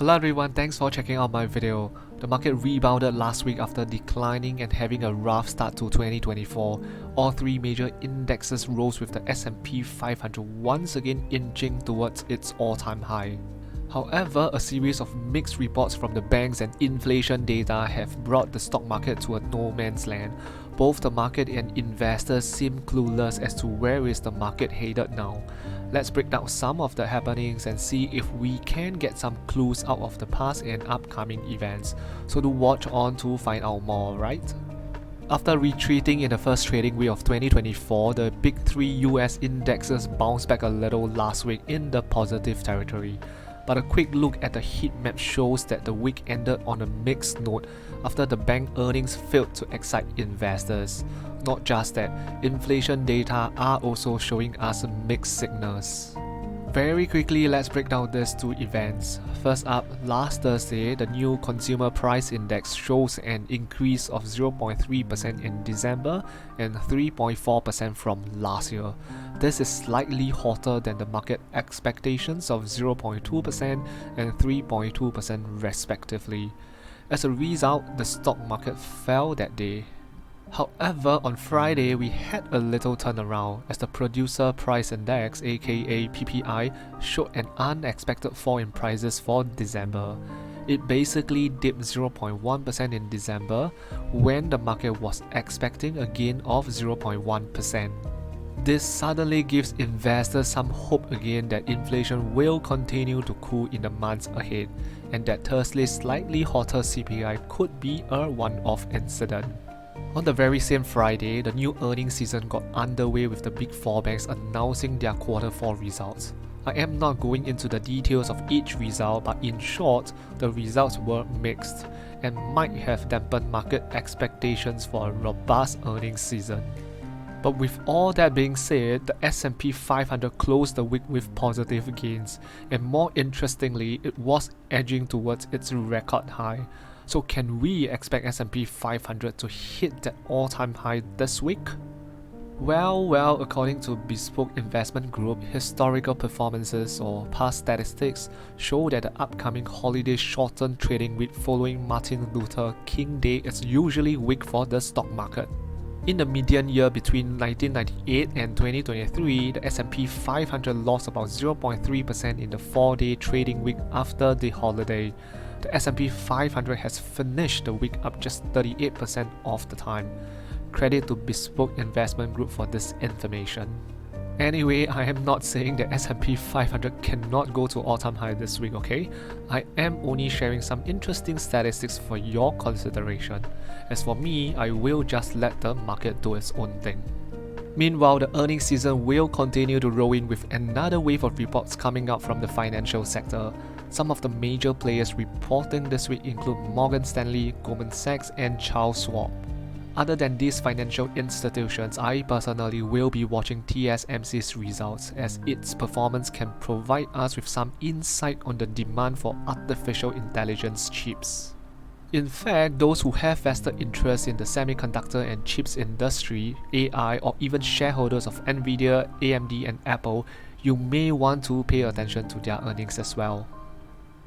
Hello everyone, thanks for checking out my video. The market rebounded last week after declining and having a rough start to 2024. All three major indexes rose with the S&P 500 once again inching towards its all-time high. However, a series of mixed reports from the banks and inflation data have brought the stock market to a no man's land. Both the market and investors seem clueless as to where is the market headed now. Let's break down some of the happenings and see if we can get some clues out of the past and upcoming events. So do watch on to find out more, right? After retreating in the first trading week of 2024, the big three US indexes bounced back a little last week in the positive territory. But a quick look at the heat map shows that the week ended on a mixed note after the bank earnings failed to excite investors. Not just that, inflation data are also showing us mixed signals. Very quickly, let's break down these two events. First up, last Thursday, the new Consumer Price Index shows an increase of 0.3% in December and 3.4% from last year. This is slightly hotter than the market expectations of 0.2% and 3.2% respectively. As a result, the stock market fell that day. However, on Friday, we had a little turnaround as the Producer Price Index aka PPI showed an unexpected fall in prices for December. It basically dipped 0.1% in December when the market was expecting a gain of 0.1%. This suddenly gives investors some hope again that inflation will continue to cool in the months ahead and that Thursday's slightly hotter CPI could be a one-off incident. On the very same Friday, the new earnings season got underway with the big four banks announcing their Q4 results. I am not going into the details of each result, but in short, the results were mixed and might have dampened market expectations for a robust earnings season. But with all that being said, the S&P 500 closed the week with positive gains, and more interestingly, it was edging towards its record high. So can we expect S&P 500 to hit that all-time high this week? Well, according to Bespoke Investment Group, historical performances or past statistics show that the upcoming holiday shortened trading week following Martin Luther King Day is usually weak for the stock market. In the median year between 1998 and 2023, the S&P 500 lost about 0.3% in the 4-day trading week after the holiday. The S&P 500 has finished the week up just 38% of the time. Credit to Bespoke Investment Group for this information. Anyway, I am not saying that S&P 500 cannot go to all-time high this week, okay? I am only sharing some interesting statistics for your consideration. As for me, I will just let the market do its own thing. Meanwhile, the earnings season will continue to roll in with another wave of reports coming out from the financial sector. Some of the major players reporting this week include Morgan Stanley, Goldman Sachs, and Charles Schwab. Other than these financial institutions, I personally will be watching TSMC's results as its performance can provide us with some insight on the demand for artificial intelligence chips. In fact, those who have vested interest in the semiconductor and chips industry, AI, or even shareholders of Nvidia, AMD, and Apple, you may want to pay attention to their earnings as well.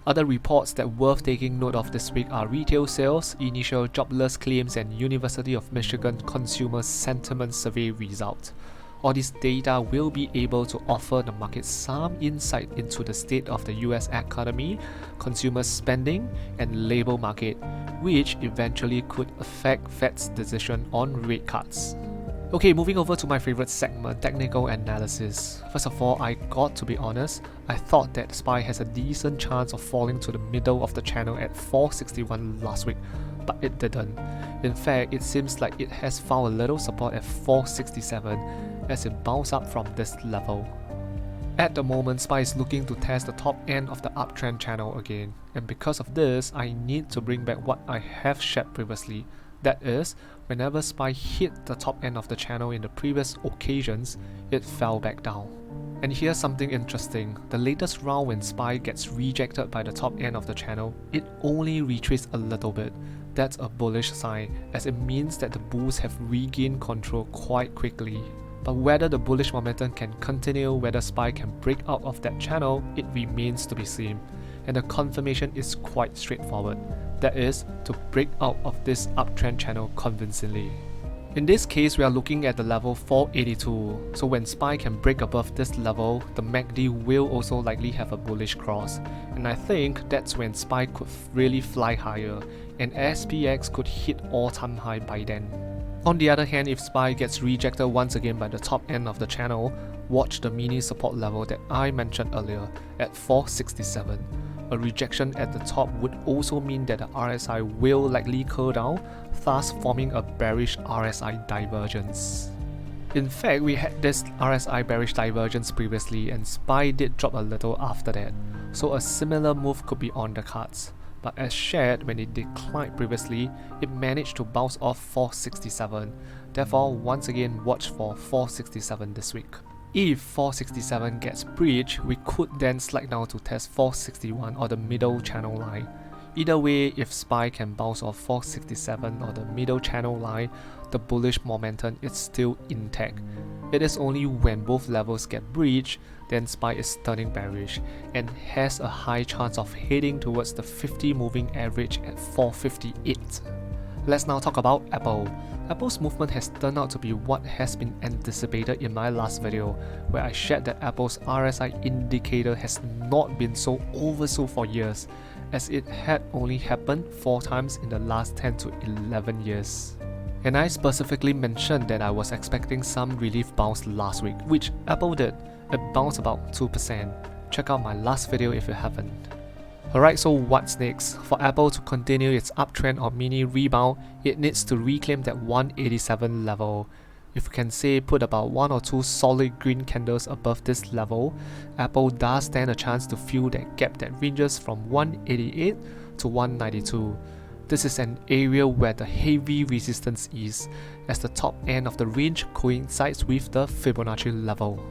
Other reports that worth taking note of this week are retail sales, initial jobless claims, and University of Michigan Consumer Sentiment Survey results. All this data will be able to offer the market some insight into the state of the US economy, consumer spending, and labor market, which eventually could affect Fed's decision on rate cuts. Okay, moving over to my favorite segment, technical analysis. First of all, I got to be honest, I thought that SPY has a decent chance of falling to the middle of the channel at 461 last week, but it didn't. In fact, it seems like it has found a little support at 467 as it bounced up from this level. At the moment, SPY is looking to test the top end of the uptrend channel again, and because of this, I need to bring back what I have shared previously. That is, whenever SPY hit the top end of the channel in the previous occasions, it fell back down. And here's something interesting, the latest round when SPY gets rejected by the top end of the channel, it only retreats a little bit. That's a bullish sign, as it means that the bulls have regained control quite quickly. But whether the bullish momentum can continue, whether SPY can break out of that channel, it remains to be seen. and the confirmation is quite straightforward. That is, to break out of this uptrend channel convincingly. In this case, we are looking at the level 482, so when SPY can break above this level, the MACD will also likely have a bullish cross, and I think that's when SPY could really fly higher, and SPX could hit all-time high by then. On the other hand, if SPY gets rejected once again by the top end of the channel, watch the mini support level that I mentioned earlier at 467. A rejection at the top would also mean that the RSI will likely curl down, thus forming a bearish RSI divergence. In fact, we had this RSI bearish divergence previously and SPY did drop a little after that, so a similar move could be on the cards. But as shared, when it declined previously, it managed to bounce off 467. Therefore, once again watch for 467 this week. If 467 gets breached, we could then slide down to test 461 or the middle channel line. Either way, if SPY can bounce off 467 or the middle channel line, the bullish momentum is still intact. It is only when both levels get breached, then SPY is turning bearish and has a high chance of heading towards the 50 moving average at 458. Let's now talk about Apple. Apple's movement has turned out to be what has been anticipated in my last video, where I shared that Apple's RSI indicator has not been so oversold for years, as it had only happened 4 times in the last 10 to 11 years. And I specifically mentioned that I was expecting some relief bounce last week, which Apple did. It bounced about 2%. Check out my last video if you haven't. Alright, so what's next? For Apple to continue its uptrend or mini rebound, it needs to reclaim that 187 level. If we can say put about 1 or 2 solid green candles above this level, Apple does stand a chance to fill that gap that ranges from 188 to 192. This is an area where the heavy resistance is, as the top end of the range coincides with the Fibonacci level.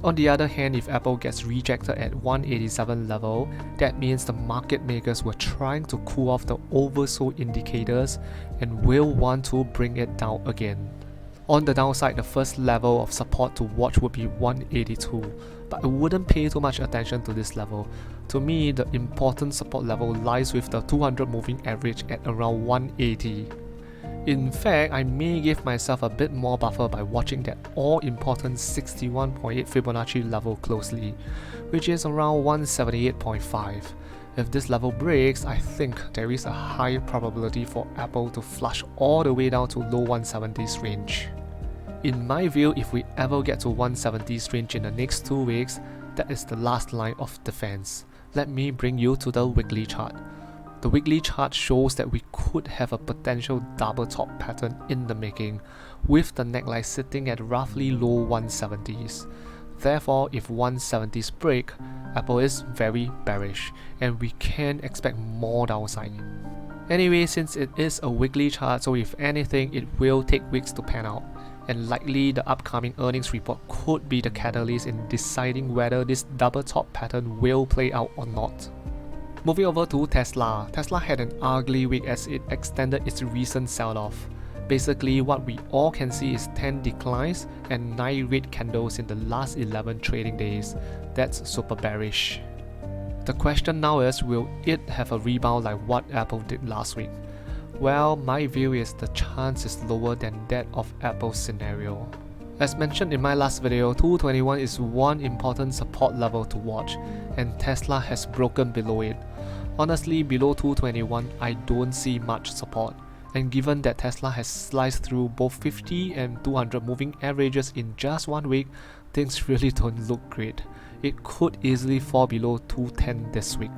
On the other hand, if Apple gets rejected at 187 level, that means the market makers were trying to cool off the oversold indicators and will want to bring it down again. On the downside, the first level of support to watch would be 182, but I wouldn't pay too much attention to this level. To me, the important support level lies with the 200 moving average at around 180. In fact, I may give myself a bit more buffer by watching that all-important 61.8 Fibonacci level closely, which is around 178.5. If this level breaks, I think there is a high probability for Apple to flush all the way down to low 170s range. In my view, if we ever get to 170s range in the next 2 weeks, that is the last line of defense. Let me bring you to the weekly chart. The weekly chart shows that we could have a potential double top pattern in the making, with the neckline sitting at roughly low 170s. Therefore, if 170s break, Apple is very bearish, and we can expect more downside. Anyway, since it is a weekly chart, so if anything, it will take weeks to pan out, and likely the upcoming earnings report could be the catalyst in deciding whether this double top pattern will play out or not. Moving over to Tesla. Tesla had an ugly week as it extended its recent sell-off. Basically, what we all can see is 10 declines and 9 red candles in the last 11 trading days. That's super bearish. The question now is, will it have a rebound like what Apple did last week? Well, my view is the chance is lower than that of Apple's scenario. As mentioned in my last video, 221 is one important support level to watch, and Tesla has broken below it. Honestly, below 221, I don't see much support, and given that Tesla has sliced through both 50 and 200 moving averages in just 1 week, things really don't look great. It could easily fall below 210 this week.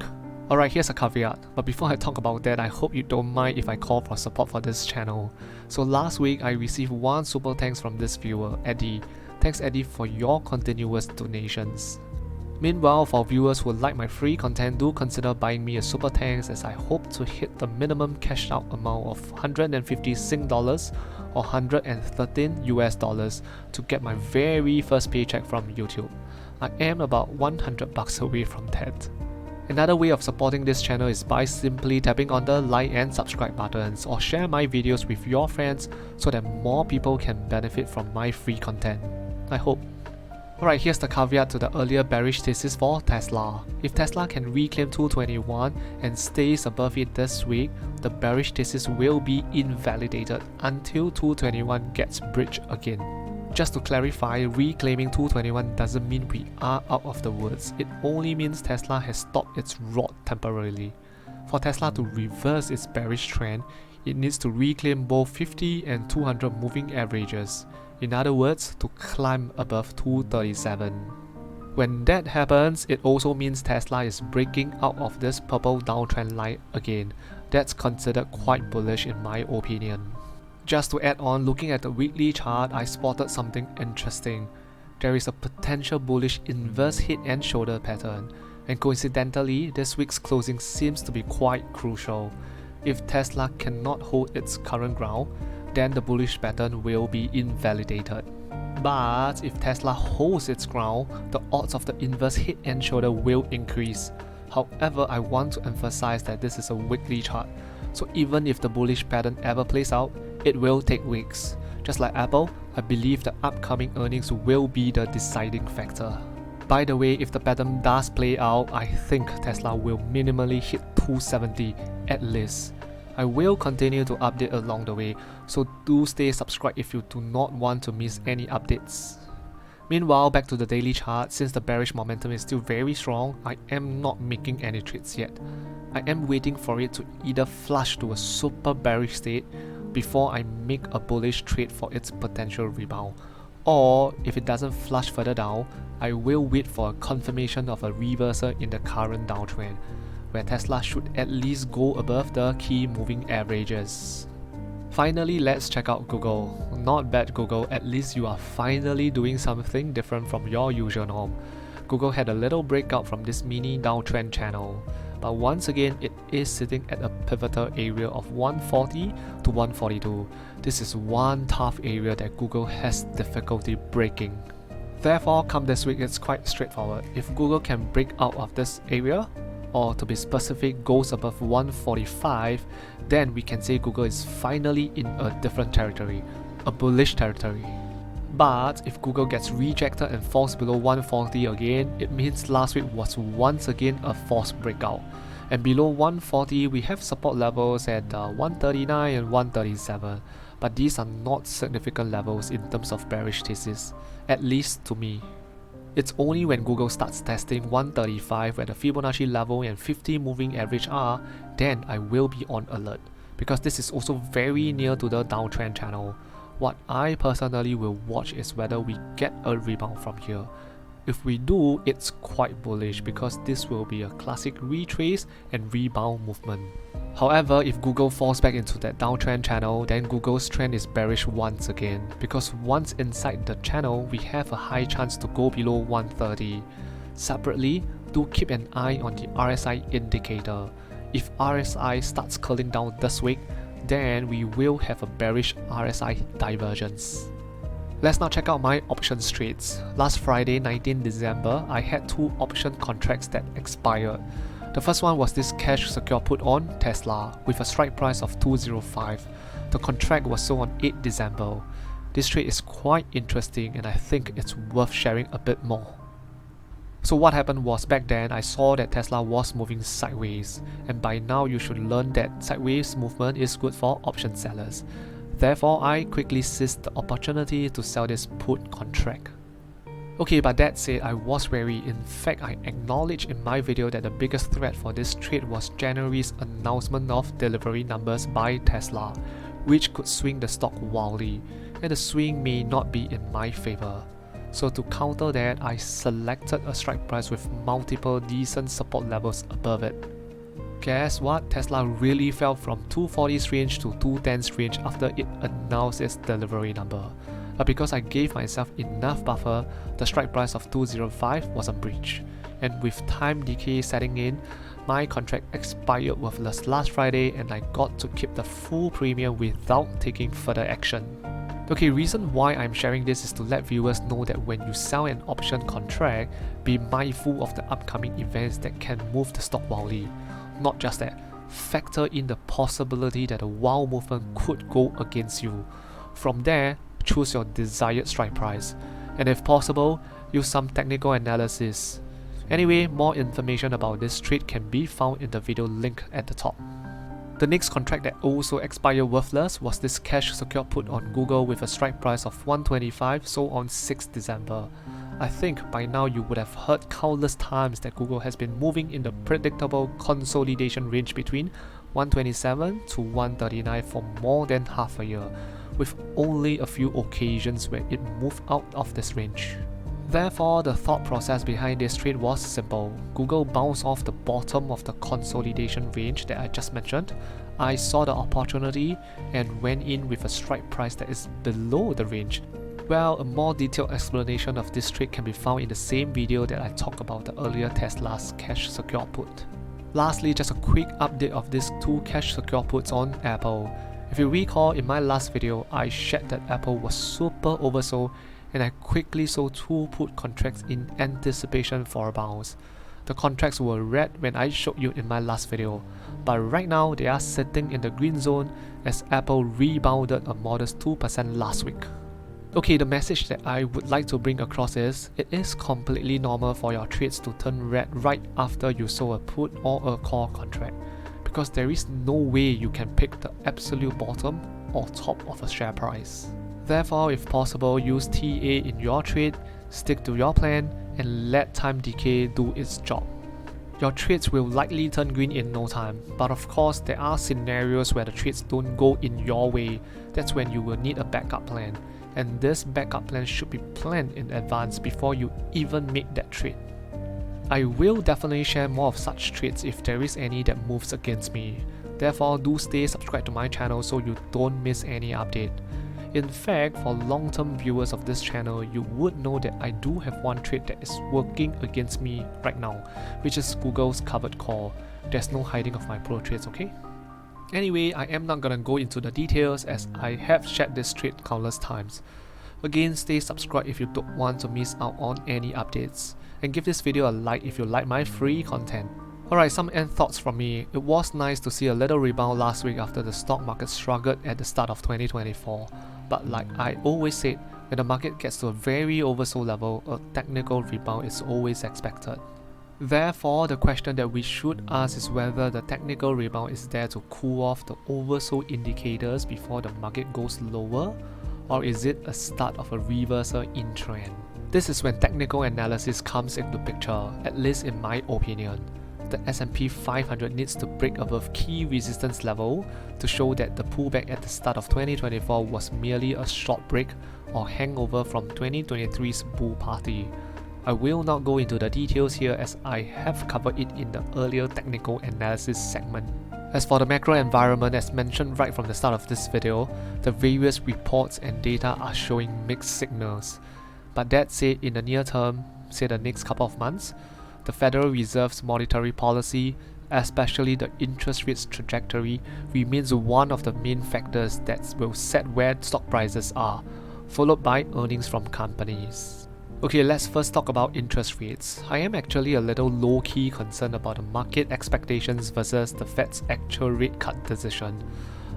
Alright, here's a caveat, but before I talk about that, I hope you don't mind if I call for support for this channel. So last week, I received 1 super thanks from this viewer, Eddie. Thanks Eddie for your continuous donations. Meanwhile, for viewers who like my free content, do consider buying me a super thanks, as I hope to hit the minimum cash out amount of 150 Sing dollars or 113 US dollars to get my very first paycheck from YouTube. I am about $100 away from that. Another way of supporting this channel is by simply tapping on the like and subscribe buttons, or share my videos with your friends so that more people can benefit from my free content. I hope. Alright, here's the caveat to the earlier bearish thesis for Tesla. If Tesla can reclaim 221 and stays above it this week, the bearish thesis will be invalidated until 221 gets bridged again. Just to clarify, reclaiming 221 doesn't mean we are out of the woods. It only means Tesla has stopped its rot temporarily. For Tesla to reverse its bearish trend, it needs to reclaim both 50 and 200 moving averages. In other words, to climb above 237. When that happens, it also means Tesla is breaking out of this purple downtrend line again. That's considered quite bullish in my opinion. Just to add on, looking at the weekly chart, I spotted something interesting. There is a potential bullish inverse head and shoulder pattern, and coincidentally, this week's closing seems to be quite crucial. If Tesla cannot hold its current ground, then the bullish pattern will be invalidated. But if Tesla holds its ground, the odds of the inverse head and shoulder will increase. However, I want to emphasize that this is a weekly chart, so even if the bullish pattern ever plays out, it will take weeks. Just like Apple, I believe the upcoming earnings will be the deciding factor. By the way, if the pattern does play out, I think Tesla will minimally hit 270 at least. I will continue to update along the way, so do stay subscribed if you do not want to miss any updates. Meanwhile, back to the daily chart, since the bearish momentum is still very strong, I am not making any trades yet. I am waiting for it to either flush to a super bearish state before I make a bullish trade for its potential rebound. Or, if it doesn't flush further down, I will wait for a confirmation of a reversal in the current downtrend, where Tesla should at least go above the key moving averages. Finally, let's check out Google. Not bad Google, at least you are finally doing something different from your usual norm. Google had a little breakout from this mini downtrend channel, but once again it is sitting at a pivotal area of 140 to 142. This is one tough area that Google has difficulty breaking. Therefore, come this week, it's quite straightforward. If Google can break out of this area, or to be specific, goes above 145, then we can say Google is finally in a different territory, a bullish territory. But if Google gets rejected and falls below 140 again, it means last week was once again a false breakout. And below 140, we have support levels at 139 and 137, but these are not significant levels in terms of bearish thesis, at least to me. It's only when Google starts testing 135 where the Fibonacci level and 50 moving average are, then I will be on alert, because this is also very near to the downtrend channel. What I personally will watch is whether we get a rebound from here. If we do, it's quite bullish because this will be a classic retrace and rebound movement. However, if Google falls back into that downtrend channel, then Google's trend is bearish once again, because once inside the channel, we have a high chance to go below 130. Separately, do keep an eye on the RSI indicator. If RSI starts curling down this week, then we will have a bearish RSI divergence. Let's now check out my options trades. Last Friday, 19 December, I had two option contracts that expired. The first one was this cash secure put on Tesla with a strike price of 205. The contract was sold on 8 December. This trade is quite interesting and I think it's worth sharing a bit more. So what happened was, back then I saw that Tesla was moving sideways, and by now you should learn that sideways movement is good for option sellers. Therefore, I quickly seized the opportunity to sell this put contract. Okay, but that said, I was wary. In fact, I acknowledged in my video that the biggest threat for this trade was January's announcement of delivery numbers by Tesla, which could swing the stock wildly, and the swing may not be in my favor. So to counter that, I selected a strike price with multiple decent support levels above it. Guess what? Tesla really fell from 240's range to 210's range after it announced its delivery number. But because I gave myself enough buffer, the strike price of 205 wasn't breached. And with time decay setting in, my contract expired worthless last Friday and I got to keep the full premium without taking further action. Okay, reason why I'm sharing this is to let viewers know that when you sell an option contract, be mindful of the upcoming events that can move the stock wildly. Not just that, factor in the possibility that a wild movement could go against you. From there, choose your desired strike price, and if possible, use some technical analysis. Anyway, more information about this trade can be found in the video link at the top. The next contract that also expired worthless was this cash secured put on Google with a strike price of 125 sold on 6 December. I think by now you would have heard countless times that Google has been moving in the predictable consolidation range between 127 to 139 for more than half a year, with only a few occasions where it moved out of this range. Therefore, the thought process behind this trade was simple. Google bounced off the bottom of the consolidation range that I just mentioned. I saw the opportunity and went in with a strike price that is below the range. Well, a more detailed explanation of this trade can be found in the same video that I talked about the earlier Tesla's cash secure put. Lastly, just a quick update of these two cash secure puts on Apple. If you recall, in my last video, I shared that Apple was super oversold and I quickly sold two put contracts in anticipation for a bounce. The contracts were red when I showed you in my last video, but right now they are sitting in the green zone as Apple rebounded a modest 2% last week. Okay, the message that I would like to bring across is, it is completely normal for your trades to turn red right after you sold a put or a call contract, because there is no way you can pick the absolute bottom or top of a share price. Therefore, if possible, use TA in your trade, stick to your plan, and let time decay do its job. Your trades will likely turn green in no time, but of course there are scenarios where the trades don't go in your way. That's when you will need a backup plan, and this backup plan should be planned in advance before you even make that trade. I will definitely share more of such trades if there is any that moves against me. Therefore, do stay subscribed to my channel so you don't miss any update. In fact, for long-term viewers of this channel, you would know that I do have one trade that is working against me right now, which is Google's covered call. There's no hiding of my pro trades, okay? Anyway, I am not gonna go into the details as I have shared this trade countless times. Again, stay subscribed if you don't want to miss out on any updates, and give this video a like if you like my free content. Alright, some end thoughts from me. It was nice to see a little rebound last week after the stock market struggled at the start of 2024. But like I always said, when the market gets to a very oversold level, a technical rebound is always expected. Therefore, the question that we should ask is whether the technical rebound is there to cool off the oversold indicators before the market goes lower, or is it a start of a reversal in trend? This is when technical analysis comes into picture, at least in my opinion. The S&P 500 needs to break above key resistance level to show that the pullback at the start of 2024 was merely a short break or hangover from 2023's bull party. I will not go into the details here as I have covered it in the earlier technical analysis segment. As for the macro environment, as mentioned right from the start of this video, the various reports and data are showing mixed signals. But that said, in the near term, say the next couple of months, the Federal Reserve's monetary policy, especially the interest rates trajectory, remains one of the main factors that will set where stock prices are, followed by earnings from companies. Okay, let's first talk about interest rates. I am actually a little low-key concerned about the market expectations versus the Fed's actual rate cut decision.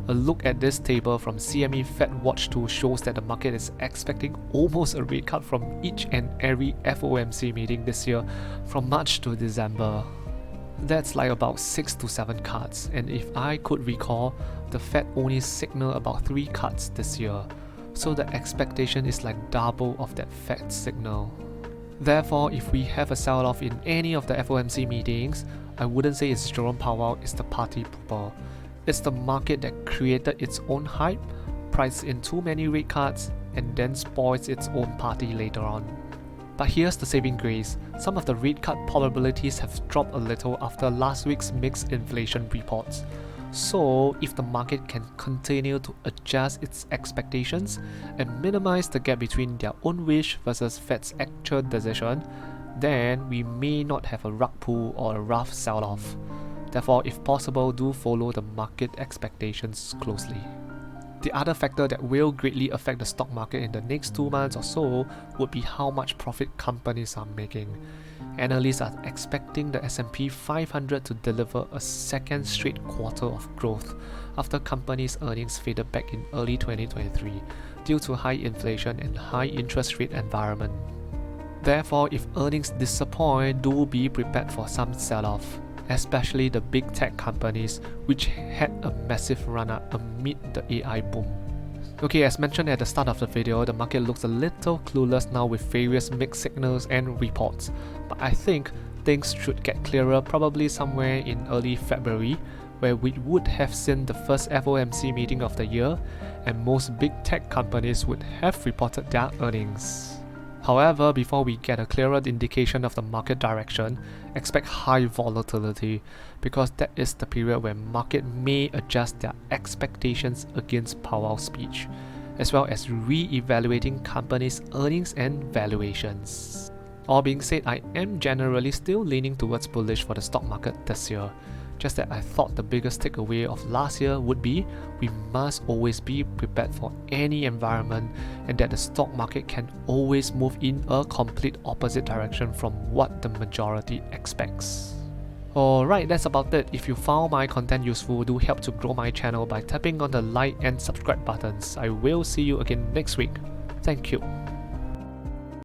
A look at this table from CME Fed Watch tool shows that the market is expecting almost a rate cut from each and every FOMC meeting this year from March to December. That's like about 6 to 7 cuts, and if I could recall, the Fed only signaled about 3 cuts this year, so the expectation is like double of that Fed signal. Therefore, if we have a sell-off in any of the FOMC meetings, I wouldn't say it's Jerome Powell, it's the party pooper. It's the market that created its own hype, priced in too many rate cuts, and then spoils its own party later on. But here's the saving grace. Some of the rate cut probabilities have dropped a little after last week's mixed inflation reports. So, if the market can continue to adjust its expectations and minimize the gap between their own wish versus Fed's actual decision, then we may not have a rug pull or a rough sell-off. Therefore, if possible, do follow the market expectations closely. The other factor that will greatly affect the stock market in the next 2 months or so would be how much profit companies are making. Analysts are expecting the S&P 500 to deliver a second straight quarter of growth after companies' earnings faded back in early 2023 due to high inflation and high interest rate environment. Therefore, if earnings disappoint, do be prepared for some sell-off, especially the big tech companies which had a massive run-up amid the AI boom. Okay, as mentioned at the start of the video, the market looks a little clueless now with various mixed signals and reports, but I think things should get clearer probably somewhere in early February, where we would have seen the first FOMC meeting of the year and most big tech companies would have reported their earnings. However, before we get a clearer indication of the market direction, expect high volatility because that is the period where market may adjust their expectations against Powell's speech, as well as re-evaluating companies' earnings and valuations. All being said, I am generally still leaning towards bullish for the stock market this year. Just that I thought the biggest takeaway of last year would be we must always be prepared for any environment and that the stock market can always move in a complete opposite direction from what the majority expects. Alright, that's about it. If you found my content useful, do help to grow my channel by tapping on the like and subscribe buttons. I will see you again next week. Thank you.